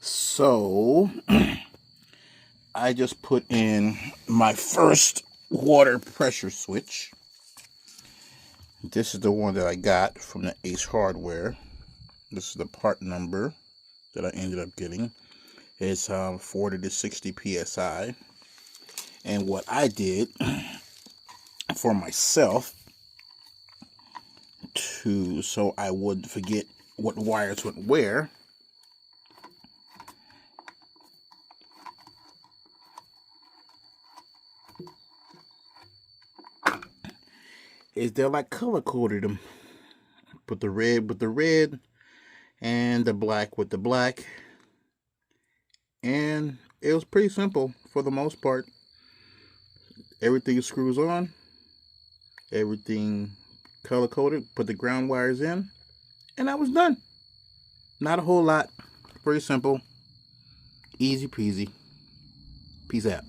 So I just put in my first water pressure switch. This is the one that I got from the Ace Hardware. This is the part number that I ended up getting. It's 40 to 60 psi. And what I did for myself, so I wouldn't forget what wires went where, is they're like color coded them. Put the red with the red and the black with the black. And it was pretty simple for the most part. Everything screws on, everything color coded, put the ground wires in, and I was done. Not a whole lot. Very simple. Easy peasy. Peace out.